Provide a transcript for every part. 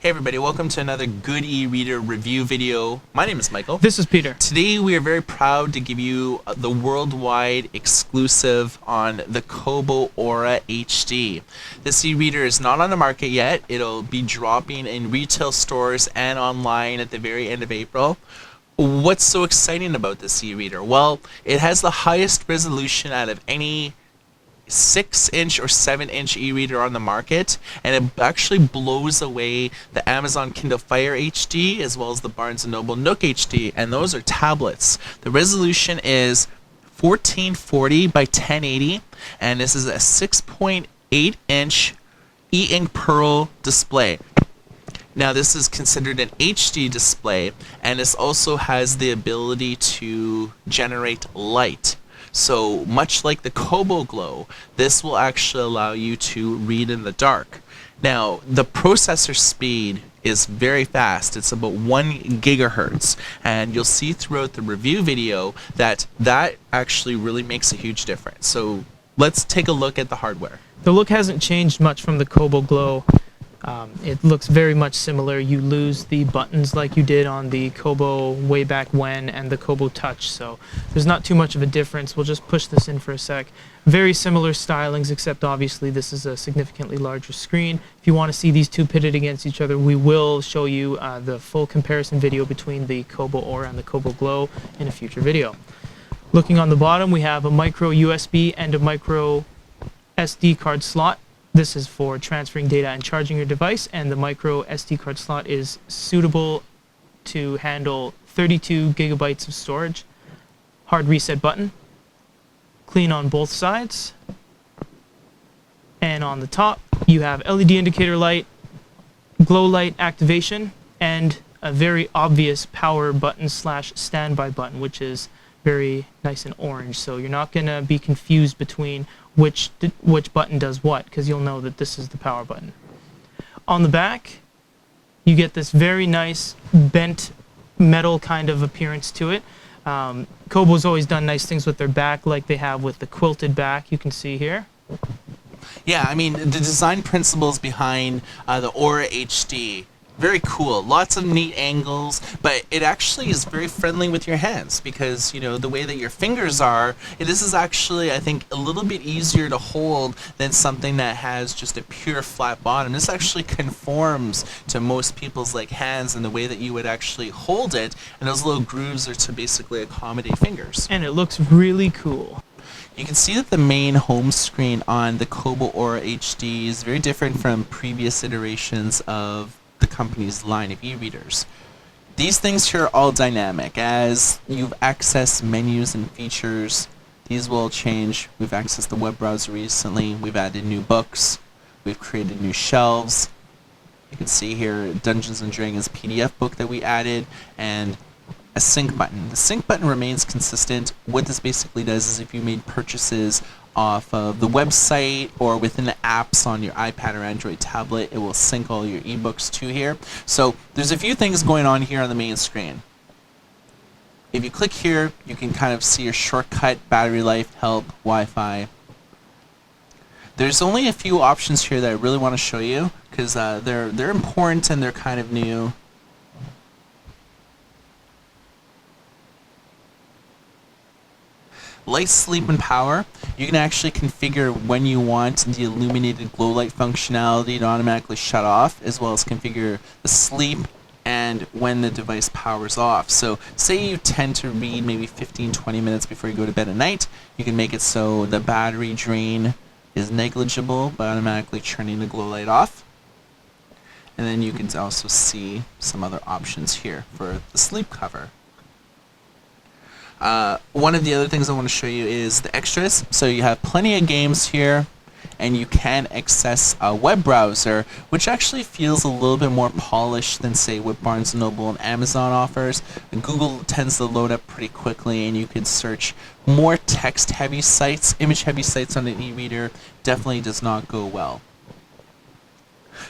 Hey everybody, welcome to another Good e-reader review video. My name is Michael. This is Peter. Today we are very proud to give you the worldwide exclusive on the Kobo Aura HD. This e-reader is not on the market yet. It'll be dropping in retail stores and online at the very end of April. What's so exciting about this e-reader? Well, it has the highest resolution out of any 6-inch or 7-inch e-reader on the market, and it actually blows away the Amazon Kindle Fire HD as well as the Barnes & Noble Nook HD, and those are tablets. The resolution is 1440 by 1080, and this is a 6.8-inch e-ink Pearl display. Now this is considered an HD display, and this also has the ability to generate light. So much like the Kobo Glow, this will actually allow you to read in the dark. Now, the processor speed is very fast. It's about 1 gigahertz, and you'll see throughout the review video that actually really makes a huge difference. So let's take a look at the hardware. The look hasn't changed much from the Kobo Glow. It looks very much similar. You lose the buttons like you did on the Kobo way back when and the Kobo Touch, so there's not too much of a difference. We'll just push this in for a sec. Very similar stylings, except obviously this is a significantly larger screen. If you want to see these two pitted against each other, we will show you the full comparison video between the Kobo Aura and the Kobo Glow in a future video. Looking on the bottom, we have a micro USB and a micro SD card slot. This is for transferring data and charging your device, and the micro SD card slot is suitable to handle 32 gigabytes of storage. Hard reset button. Clean on both sides. And on the top, you have LED indicator light, glow light activation, and a very obvious power button / standby button, which is very nice and orange, so you're not going to be confused between which button does what, because you'll know that this is the power button. On the back, you get this very nice bent metal kind of appearance to it. Kobo's always done nice things with their back, like they have with the quilted back you can see here. Yeah, I mean, the design principles behind the Aura HD, very cool. Lots of neat angles, but it actually is very friendly with your hands because, you know, the way that your fingers are, this is actually, I think, a little bit easier to hold than something that has just a pure flat bottom. This actually conforms to most people's hands and the way that you would actually hold it, and those little grooves are to basically accommodate fingers. And it looks really cool. You can see that the main home screen on the Kobo Aura HD is very different from previous iterations of the company's line of e-readers. These things here are all dynamic. As you've accessed menus and features, these will change. We've accessed the web browser recently. We've added new books. We've created new shelves. You can see here Dungeons & Dragons PDF book that we added, and a sync button. The sync button remains consistent. What this basically does is if you made purchases off of the website or within the apps on your iPad or Android tablet, it will sync all your ebooks to here. So there's a few things going on here on the main screen. If you click here, you can kind of see your shortcut, battery life, help, Wi-Fi. There's only a few options here that I really want to show you because they're important and they're kind of new. Light, sleep, and power. You can actually configure when you want the illuminated glow light functionality to automatically shut off, as well as configure the sleep and when the device powers off. So say you tend to read maybe 15-20 minutes before you go to bed at night, you can make it so the battery drain is negligible by automatically turning the glow light off. And then you can also see some other options here for the sleep cover. One of the other things I want to show you is the extras. So you have plenty of games here, and you can access a web browser, which actually feels a little bit more polished than, say, what Barnes & Noble and Amazon offers. And Google tends to load up pretty quickly, and you can search more text-heavy sites. Image-heavy sites on an e-reader definitely does not go well.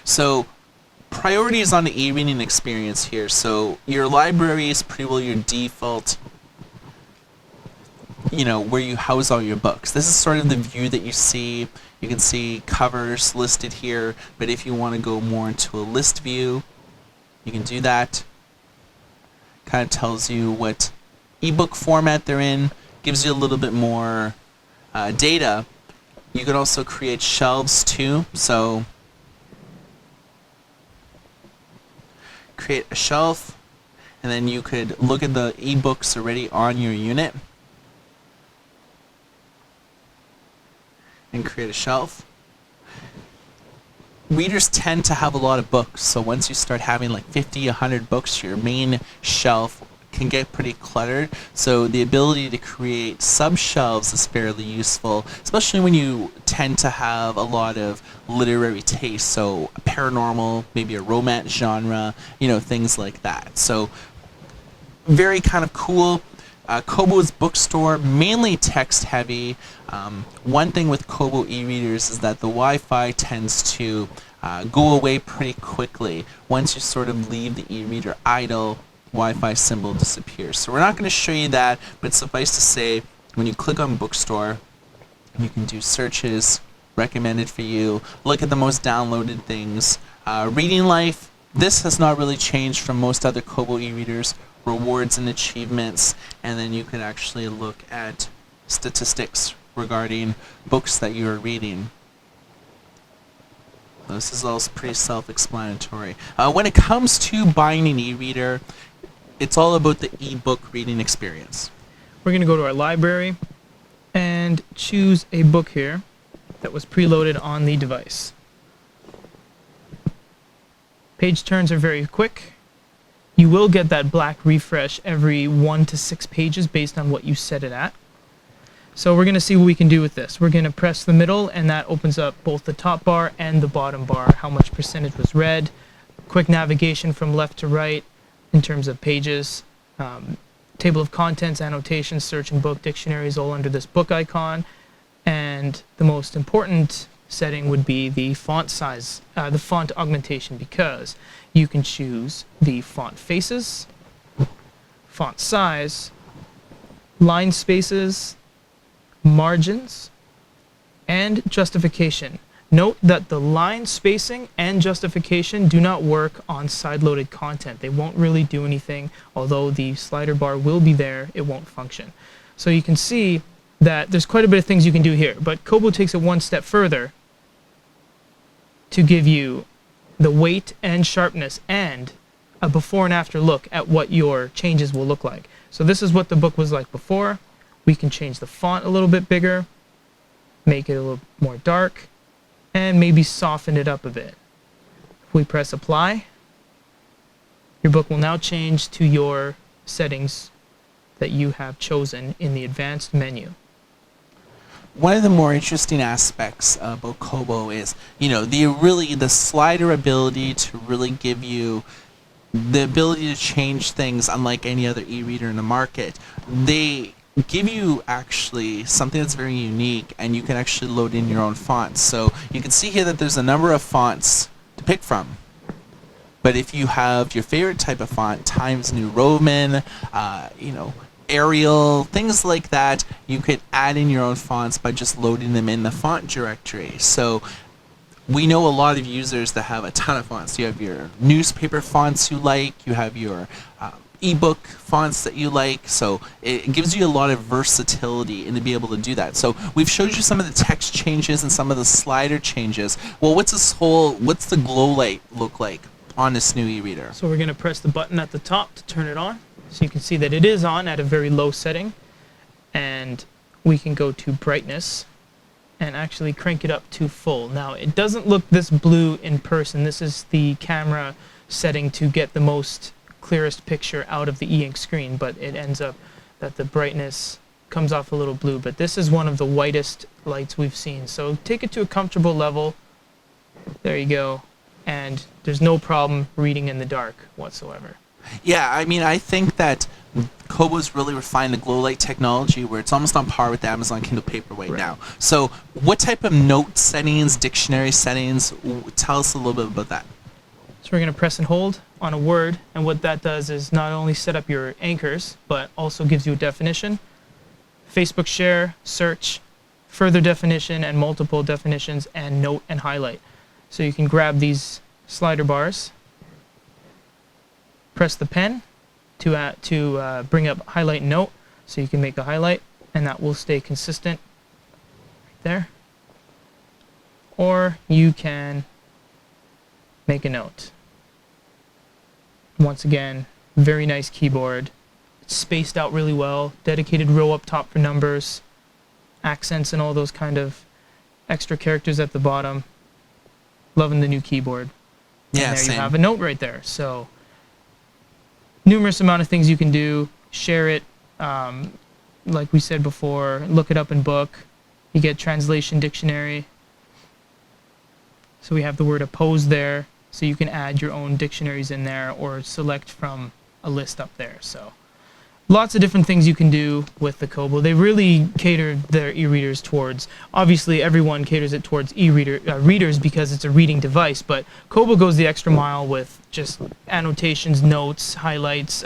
So priorities on the e-reading experience here. So your library is pretty well your default, where you house all your books. This is sort of the view that you see. You can see covers listed here, but if you want to go more into a list view, You can do that. Kind of tells you what ebook format they're in, gives you a little bit more data. You can also create shelves too. So create a shelf, and then you could look at the ebooks already on your unit and create a shelf. Readers tend to have a lot of books, so once you start having like 50, 100 books, your main shelf can get pretty cluttered. So the ability to create sub-shelves is fairly useful, especially when you tend to have a lot of literary taste, so paranormal, maybe a romance genre, things like that. So very kind of cool. Kobo's bookstore, mainly text heavy. One thing with Kobo e-readers is that the Wi-Fi tends to go away pretty quickly. Once you sort of leave the e-reader idle, Wi-Fi symbol disappears. So we're not going to show you that, but suffice to say, when you click on bookstore, you can do searches, recommended for you, look at the most downloaded things. Reading life, this has not really changed from most other Kobo e-readers. Rewards and achievements, and then you can actually look at statistics regarding books that you are reading. This is all pretty self-explanatory. When it comes to buying an e-reader, it's all about the e-book reading experience. We're going to go to our library and choose a book here that was preloaded on the device. Page turns are very quick. You will get that black refresh every 1 to 6 pages based on what you set it at. So we're going to see what we can do with this. We're going to press the middle, and that opens up both the top bar and the bottom bar, how much percentage was read, quick navigation from left to right in terms of pages, table of contents, annotations, search and book dictionaries all under this book icon, and the most important setting would be the font size, the font augmentation, because you can choose the font faces, font size, line spaces, margins, and justification. Note that the line spacing and justification do not work on side-loaded content. They won't really do anything. Although the slider bar will be there, it won't function. So you can see that there's quite a bit of things you can do here, but Kobo takes it one step further to give you the weight and sharpness and a before and after look at what your changes will look like. So this is what the book was like before. We can change the font a little bit bigger, make it a little more dark, and maybe soften it up a bit. If we press apply, your book will now change to your settings that you have chosen in the advanced menu. One of the more interesting aspects about Kobo is, the slider ability to really give you the ability to change things unlike any other e-reader in the market. They give you actually something that's very unique, and you can actually load in your own fonts. So you can see here that there's a number of fonts to pick from. But if you have your favorite type of font, Times New Roman, Arial, things like that, you could add in your own fonts by just loading them in the font directory. So we know a lot of users that have a ton of fonts. You have your newspaper fonts you like, you have your ebook fonts that you like, so it gives you a lot of versatility in to be able to do that. So we've showed you some of the text changes and some of the slider changes. Well, what's the glow light look like on this new e-reader? So we're going to press the button at the top to turn it on. So you can see that it is on at a very low setting, and we can go to brightness and actually crank it up to full. Now it doesn't look this blue in person. This is the camera setting to get the most clearest picture out of the e-ink screen, but it ends up that the brightness comes off a little blue. But this is one of the whitest lights we've seen. So take it to a comfortable level. There you go. And there's no problem reading in the dark whatsoever. Yeah, I think that Kobo's really refined the glow light technology where it's almost on par with the Amazon Kindle Paperweight now. So what type of note settings, dictionary settings, tell us a little bit about that. So we're going to press and hold on a word, and what that does is not only set up your anchors, but also gives you a definition, Facebook share, search, further definition, and multiple definitions, and note and highlight. So you can grab these slider bars press the pen to bring up highlight note, so you can make a highlight, and that will stay consistent right there. Or you can make a note. Once again, very nice keyboard. It's spaced out really well, dedicated row up top for numbers, accents and all those kind of extra characters at the bottom. Loving the new keyboard. Yeah, and there same. you have a note right there. So numerous amount of things you can do. Share it, like we said before, look it up in book. You get translation dictionary. So we have the word oppose there, so you can add your own dictionaries in there or select from a list up there. So lots of different things you can do with the Kobo. They really cater their e-readers towards, obviously everyone caters it towards readers because it's a reading device, but Kobo goes the extra mile with just annotations, notes, highlights,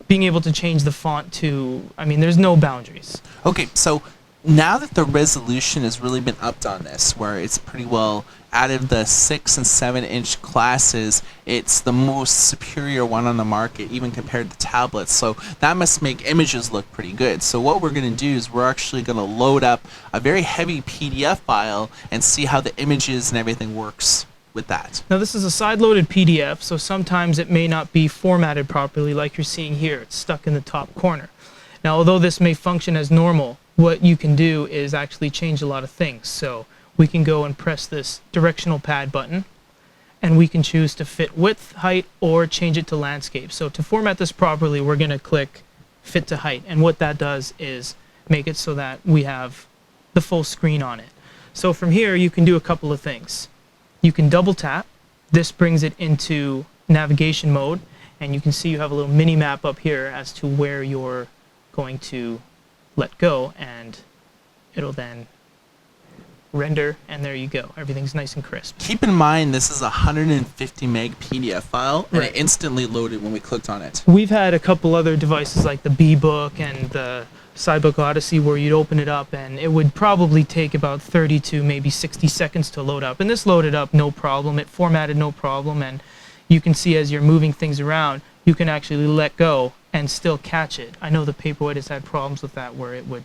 being able to change the font to, I mean, there's no boundaries. Okay, so now that the resolution has really been upped on this, where it's pretty well, out of the 6 and 7 inch classes, it's the most superior one on the market, even compared to tablets. So that must make images look pretty good. So what we're going to do is we're actually going to load up a very heavy PDF file and see how the images and everything works with that. Now this is a side-loaded PDF, so sometimes it may not be formatted properly like you're seeing here. It's stuck in the top corner. Now although this may function as normal, what you can do is actually change a lot of things. So we can go and press this directional pad button, and we can choose to fit width, height, or change it to landscape. So to format this properly, we're going to click fit to height, and what that does is make it so that we have the full screen on it. So from here you can do a couple of things. You can double tap. This brings it into navigation mode, and you can see you have a little mini map up here as to where you're going to let go, and it'll then render, and there you go. Everything's nice and crisp. Keep in mind this is a 150 meg PDF file, and Right. it instantly loaded when we clicked on it. We've had a couple other devices like the B-Book and the SciBook Odyssey where you'd open it up and it would probably take about 30 to maybe 60 seconds to load up. And this loaded up no problem. It formatted no problem, and you can see as you're moving things around, you can actually let go and still catch it. I know the Paperwhite has had problems with that where it would,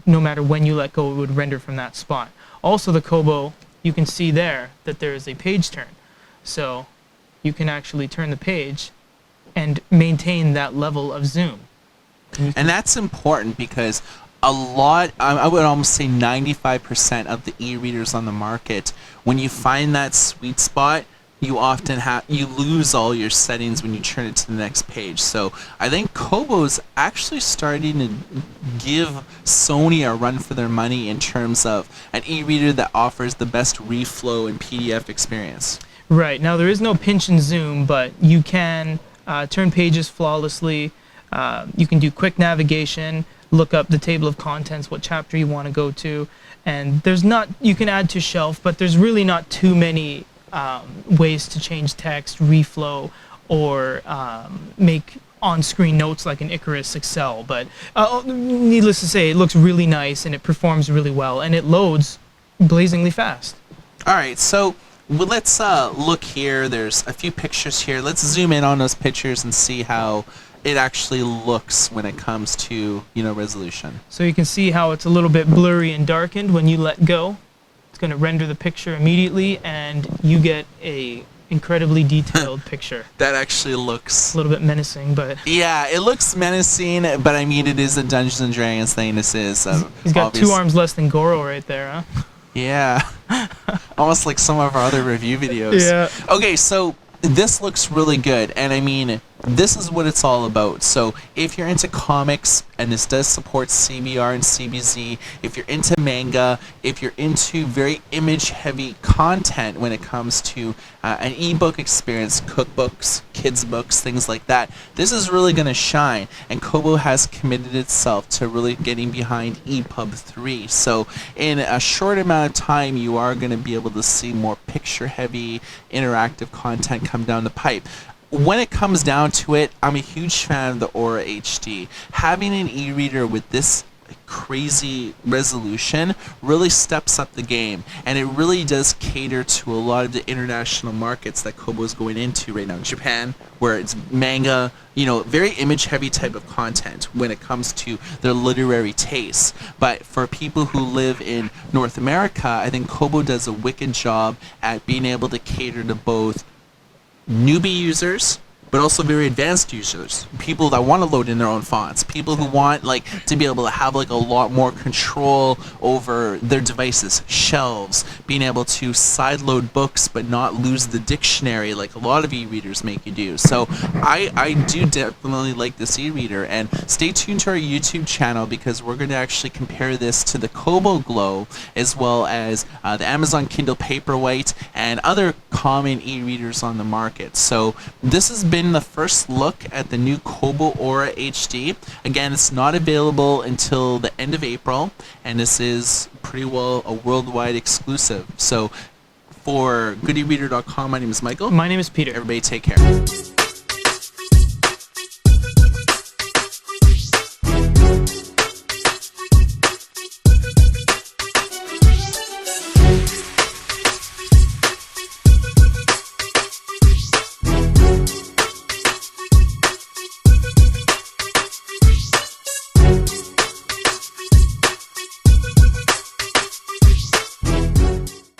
no matter when you let go, it would render from that spot. Also the Kobo, you can see there that there is a page turn. So you can actually turn the page and maintain that level of zoom. And that's important because a lot, I would almost say 95% of the e-readers on the market, when you find that sweet spot, you often you lose all your settings when you turn it to the next page. So I think Kobo's actually starting to give Sony a run for their money in terms of an e-reader that offers the best reflow and PDF experience. Right, now there is no pinch and zoom, but you can turn pages flawlessly. You can do quick navigation, look up the table of contents, what chapter you want to go to, and there's not, you can add to shelf, but there's really not too many ways to change text, reflow, or make on-screen notes like an Icarus Excel. But needless to say, it looks really nice and it performs really well, and it loads blazingly fast. All right, so let's look here. There's a few pictures here. Let's zoom in on those pictures and see how it actually looks when it comes to, resolution. So you can see how it's a little bit blurry and darkened when you let go. It's going to render the picture immediately, and you get a incredibly detailed picture. That actually looks A little bit menacing, but yeah, it looks menacing, but I mean, it is a Dungeons and Dragons thing. This is he's got 2 arms less than Goro right there, huh? Yeah, almost like some of our other review videos. Yeah. Okay, so this looks really good, and I mean, this is what it's all about. So if you're into comics, and this does support CBR and CBZ, if you're into manga, if you're into very image-heavy content when it comes to an ebook experience, cookbooks, kids' books, things like that, this is really going to shine. And Kobo has committed itself to really getting behind EPUB 3. So in a short amount of time, you are going to be able to see more picture-heavy, interactive content come down the pipe. When it comes down to it, I'm a huge fan of the Aura HD. Having an e-reader with this crazy resolution really steps up the game, and it really does cater to a lot of the international markets that Kobo is going into right now. Japan, where it's manga, very image heavy type of content when it comes to their literary tastes. But for people who live in North America, I think Kobo does a wicked job at being able to cater to both newbie users but also very advanced users, people that want to load in their own fonts, people who want to be able to have a lot more control over their devices, shelves, being able to sideload books but not lose the dictionary like a lot of e-readers make you do. So I do definitely like this e-reader, and stay tuned to our YouTube channel because we're going to actually compare this to the Kobo Glow as well as the Amazon Kindle Paperwhite and other common e-readers on the market. So this has been the first look at the new Kobo Aura HD. Again, it's not available until the end of April, and this is pretty well a worldwide exclusive. So for goodereader.com, my name is Michael. My name is Peter. Everybody take care.